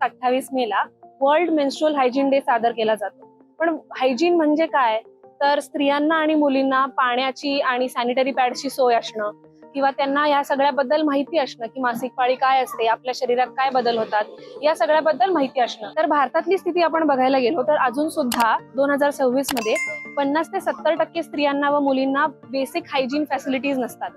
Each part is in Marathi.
28 मेला वर्ल्ड मेन्स्ट्रुअल हायजीन डे सादर केला जातो. पण हायजीन म्हणजे काय, तर स्त्रियांना आणि मुलींना पाण्याची आणि सॅनिटरी पॅडची सोय असणं किंवा त्यांना या सगळ्याबद्दल माहिती असणं की मासिक पाळी काय असते, आपल्या शरीरात काय बदल होतात, या सगळ्याबद्दल माहिती असणं. तर भारतातली स्थिती आपण बघायला गेलो तर अजून सुद्धा 2026 मध्ये 50 ते 70% स्त्रियांना व मुलींना बेसिक हायजीन फॅसिलिटीज नसतात.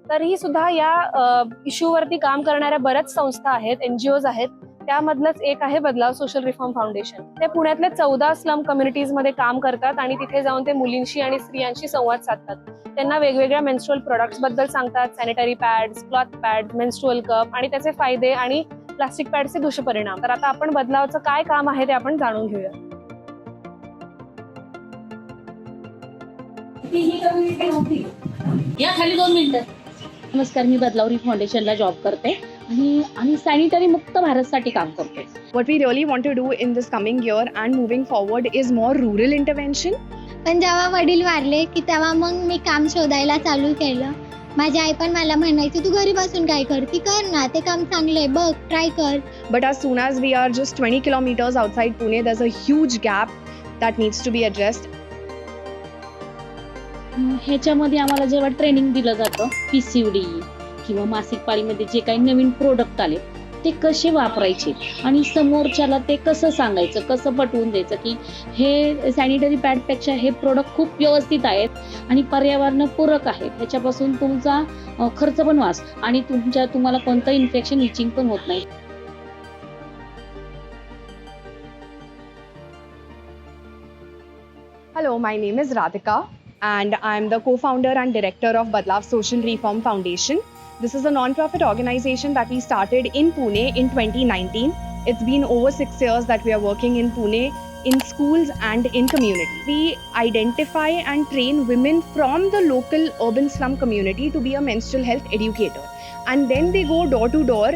तरीही सुद्धा या इश्यूवरती काम करणाऱ्या बऱ्याच संस्था आहेत, NGOs आहेत. त्यामधलंच एक आहे बदलाव सोशल रिफॉर्म फाउंडेशन. ते पुण्यातल्या 14 स्लम कम्युनिटीज मध्ये काम करतात आणि तिथे जाऊन ते मुलींशी आणि स्त्रियांशी संवाद साधतात. त्यांना वेगवेगळ्या मेन्स्ट्रुअल प्रोडक्ट्स बद्दल सांगतात, sanitary pads, cloth pad, menstrual cup आणि त्याचे फायदे आणि प्लास्टिक पॅडचे दुष्परिणाम. तर आता आपण बदलावचं काय काम आहे ते आपण जाणून घेऊया. या खाली 2 मिनिटं. नमस्कार, मी बदलावरी फाउंडेशनला जॉब करते आणि सॅनिटरी मुक्त भारतसाठी काम करते. What we really want to do in this coming year and moving forward is more rural intervention. पण जेव्हा वडील वारले की तेव्हा मग मी काम शोधायला चालू केलं. माझी आई पण मला म्हणायची, तू घरी बसून काय करती, कर ना, ते काम चांगलंय, बघ, ट्राय कर. But as soon as we are just 20 kilometers outside Pune, there's a huge gap that needs to be addressed. ह्याच्यामध्ये आम्हाला जेव्हा ट्रेनिंग दिलं जातं, PCOD किंवा मासिक पाळीमध्ये जे काही नवीन प्रोडक्ट आले ते कसे वापरायचे आणि समोरच्याला ते कसं सांगायचं, कसं पटवून द्यायचं की हे सॅनिटरी पॅडपेक्षा हे प्रोडक्ट खूप व्यवस्थित आहेत आणि पर्यावरणपूरक आहेत. ह्याच्यापासून तुमचा खर्च पण वाच आणि तुम्हाला कोणतं इन्फेक्शन, इचिंग पण होत नाही. Hello, my name is Radhika and I'm the co-founder and director of Badlav Social Reform Foundation. This is a non-profit organization that we started in Pune in 2019. It's been over 6 years that we are working in Pune in schools and in communities. We identify and train women from the local urban slum community to be a menstrual health educator. And then they go door to door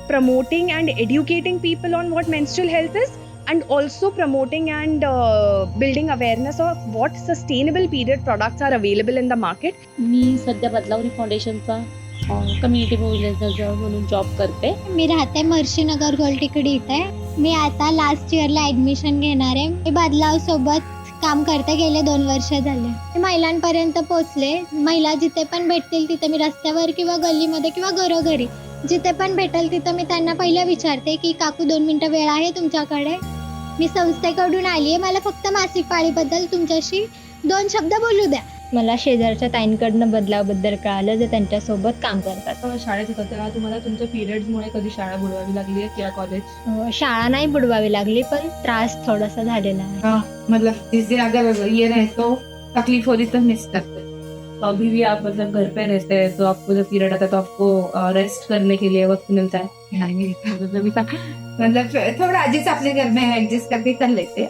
promoting and educating people on what menstrual health is and also promoting and building awareness of what sustainable period products are available in the market. मी सध्या बदलावरी फाउंडेशनचा कम्युनिटी मोबिलायझर म्हणून जॉब करते. मी राहते महर्षीनगर गोलटेकडी इथे. मी आता लास्ट इयरला ऍडमिशन घेणार आहे. मी बदलाव सोबत काम करते, गेले 2 वर्ष झाले. मी महिलांपर्यंत पोहोचले. महिला जिथे पण भेटतील तिथे मी रस्त्यावर किंवा गल्लीमध्ये किंवा घरोघरी जिथे पण भेटेल तिथं मी त्यांना पहिलं विचारते की काकू 2 मिनिटं वेळ आहे तुमच्याकडे. मी संस्थेकडून आली आहे, मला फक्त मासिक पाळीबद्दल तुमच्याशी 2 शब्द बोलू द्या. मला शेजारच्या ताईंकडनं बदलावबद्दल कळालं, जे त्यांच्यासोबत काम करतात. शाळेत होता तेव्हा तुम्हाला तुमच्या पिरियड्समुळे कधी शाळा बुडवावी लागली आहे किंवा कॉलेज? शाळा नाही बुडवावी लागली, पण त्रास थोडासा झालेला आहे. मतलब जिस दिन अगर ये रहे तो तकलीफ हो रही तो मिस करते. तो अभी भी आप मतलब घर पे रहते हैं तो आपको जब पीरियड आता है तो आपको रेस्ट करने के लिए वक्त मिलता है? नहीं, मतलब थोड़ा अजीज अपने घर में एडजस्ट करके कर लेते.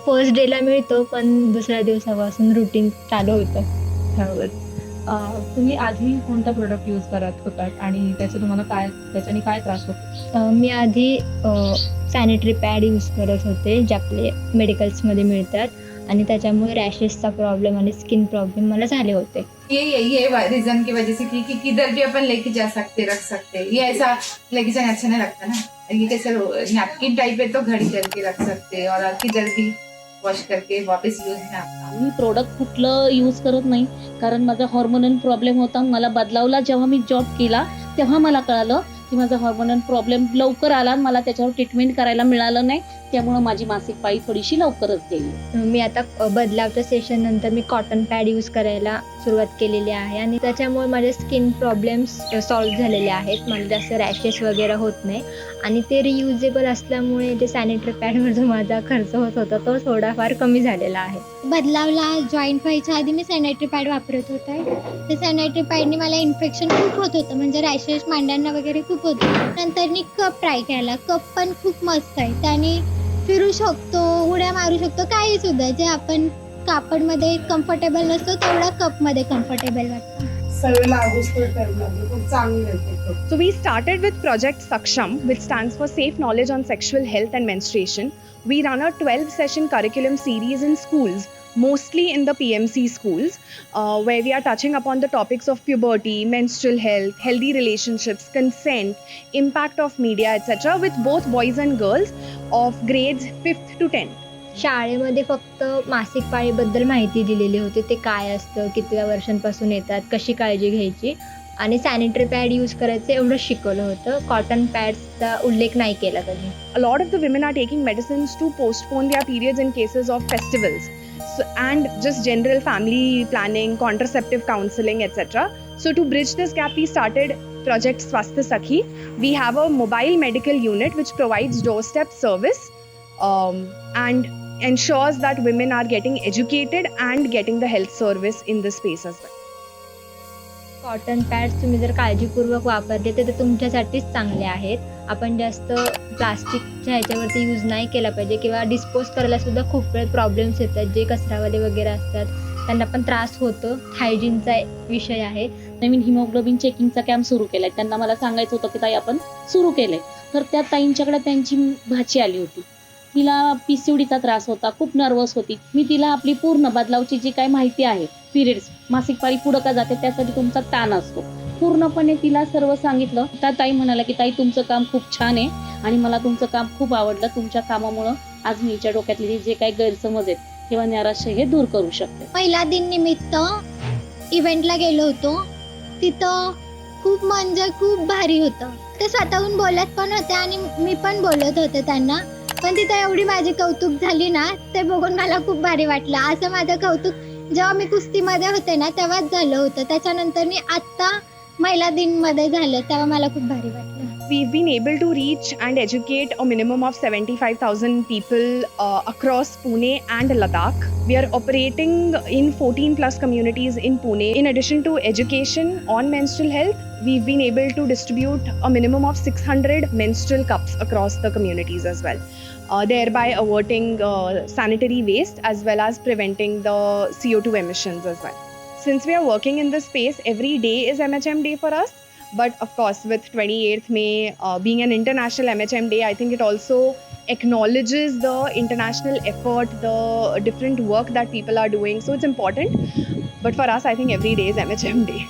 फर्स्ट डेला मिळतो, पण दुसऱ्या दिवसापासून रुटीन चालू होतं. तुम्ही आधी कोणता प्रोडक्ट यूज करत होतात आणि त्याच्याने काय त्रास होतो? मी आधी सॅनिटरी पॅड यूज करत होते, जे आपले मेडिकल्समध्ये मिळतात, आणि त्याच्यामुळे रॅशेसचा प्रॉब्लेम आणि स्किन प्रॉब्लेम मला झाले होते. ये रीजन की वजह से कि किधर भी अपन लेके जा सकते, रख सकते. ये ऐसा लेके जाना अच्छा नहीं लगता ना. ये कैसे नैपकिन टाइप है तो घड़ी करके रख सकते और किधर भी वॉश करके वापस यूज में आता. मी प्रोडक्ट कुठलं यूज करत नाही कारण माझा हॉर्मोनल प्रॉब्लेम होता. मला बदलावला जेव्हा मी जॉब केला तेव्हा मला कळालं की माझा हॉर्मोनल प्रॉब्लेम लवकर आला, मला त्याच्यावर ट्रीटमेंट करायला मिळालं नाही, त्यामुळे माझी मासिक पाळी थोडीशी लवकरच गेली. मी आता बदलावच्या सेशन नंतर मी कॉटन पॅड यूज करायला सुरुवात केलेली आहे आणि त्याच्यामुळे माझे स्किन प्रॉब्लेम्स सॉल्व्ह झालेले आहेत. मला जास्त रॅशेस वगैरे होत नाही आणि ते रियुजेबल असल्यामुळे जे सॅनिटरी पॅडवर जो माझा खर्च होत होता तो थोडाफार कमी झालेला आहे. बदलावला जॉईंट व्हायच्या आधी मी सॅनिटरी पॅड वापरत होते. ते सॅनिटरी पॅडने मला इन्फेक्शन खूप होत होतं, म्हणजे रॅशेस मांड्यांना वगैरे खूप होतं. नंतर मी कप ट्राय केला. कप पण खूप मस्त आहे, त्याने फिरू शकतो, उड्या मारू शकतो, काही सुद्धा. जे आपण कापडमध्ये कम्फर्टेबल नसतो तेवढा कपमध्ये कम्फर्टेबल वाटतं. So we started with Project Saksham, which stands for Safe Knowledge on Sexual Health and Menstruation. We run a 12-session curriculum series in schools mostly in the PMC schools, where we are touching upon the topics of puberty, menstrual health, healthy relationships, consent, impact of media, etc., with both boys and girls of grades 5th to 10th. शाळेमध्ये फक्त मासिक पाळीबद्दल माहिती दिलेली होती, ते काय असतं, कितव्या वर्षांपासून येतात, कशी काळजी घ्यायची आणि सॅनिटरी पॅड यूज करायचं एवढं शिकवलं होतं. कॉटन पॅड्सचा उल्लेख नाही केला कधी. A lot of the women are taking medicines to postpone their periods in cases of festivals. So, and just general family planning, contraceptive counseling, etc. So to bridge this gap, we started Project Swasthya Sakhi. We have a mobile medical unit which provides doorstep service and ensures that women are getting educated and getting the health service in this space as well. Cotton pads तुम्ही जर काळजीपूर्वक वापरले तर ते तुमच्यासाठीच चांगले आहेत. आपण जास्त प्लास्टिकच्या ह्याच्यावरती यूज नाही केला पाहिजे किंवा डिस्पोज करायला सुद्धा खूप वेळ प्रॉब्लेम्स येतात. जे कचरावाले वगैरे असतात त्यांना पण त्रास होतो. हायजीनचा विषय आहे. नवीन हिमोग्लोबिन चेकिंगचा कॅम्प सुरू केलाय. त्यांना मला सांगायचं होतं की ताई आपण सुरू केलंय. तर त्या ताईंच्याकडे त्यांची भाची आली होती. तिला PCODचा त्रास होता, खूप नर्वस होती. मी तिला आपली पूर्ण बदलावची जी काय माहिती आहे, पिरियड्स, मासिक पाळी पुढं का जाते त्यासाठी तुमचा ताण असतो, पूर्णपणे तिला सर्व सांगितलं. त्या ताई म्हणाल्या की ताई तुमचं काम खूप छान आहे आणि मला तुमचं काम खूप आवडलं. तुमच्या कामामुळं आज मी हिच्या डोक्यातले जे काही गैरसमज आहेत किंवा नैराश्य हे दूर करू शकते. पहिला दिन निमित्त इव्हेंटला गेलो होतो. तिथं खूप म्हणजे खूप भारी होतं. ते स्वतःहून बोलत पण होते आणि मी पण बोलत होते त्यांना. पण तिथं एवढी माझी कौतुक झाली ना, ते बघून मला खूप भारी वाटलं. असं माझं कौतुक जेव्हा मी कुस्तीमध्ये होते ना तेव्हाच झालं होतं. त्याच्यानंतर मी आत्ता महिला दिनमध्ये झालं तेव्हा मला खूप भारी वाटलं. We've been able to reach and educate a minimum of 75,000 people across Pune and Ladakh. We are operating in 14 plus communities in Pune. In addition to education on menstrual health, we've been able to distribute a minimum of 600 menstrual cups across the communities as well, thereby averting sanitary waste as well as preventing the CO2 emissions as well. Since we are working in this space, every day is MHM Day for us. But of course, with 28th May being an international MHM Day, I think it also acknowledges the international effort, the different work that people are doing. So it's important. But for us, I think every day is MHM Day.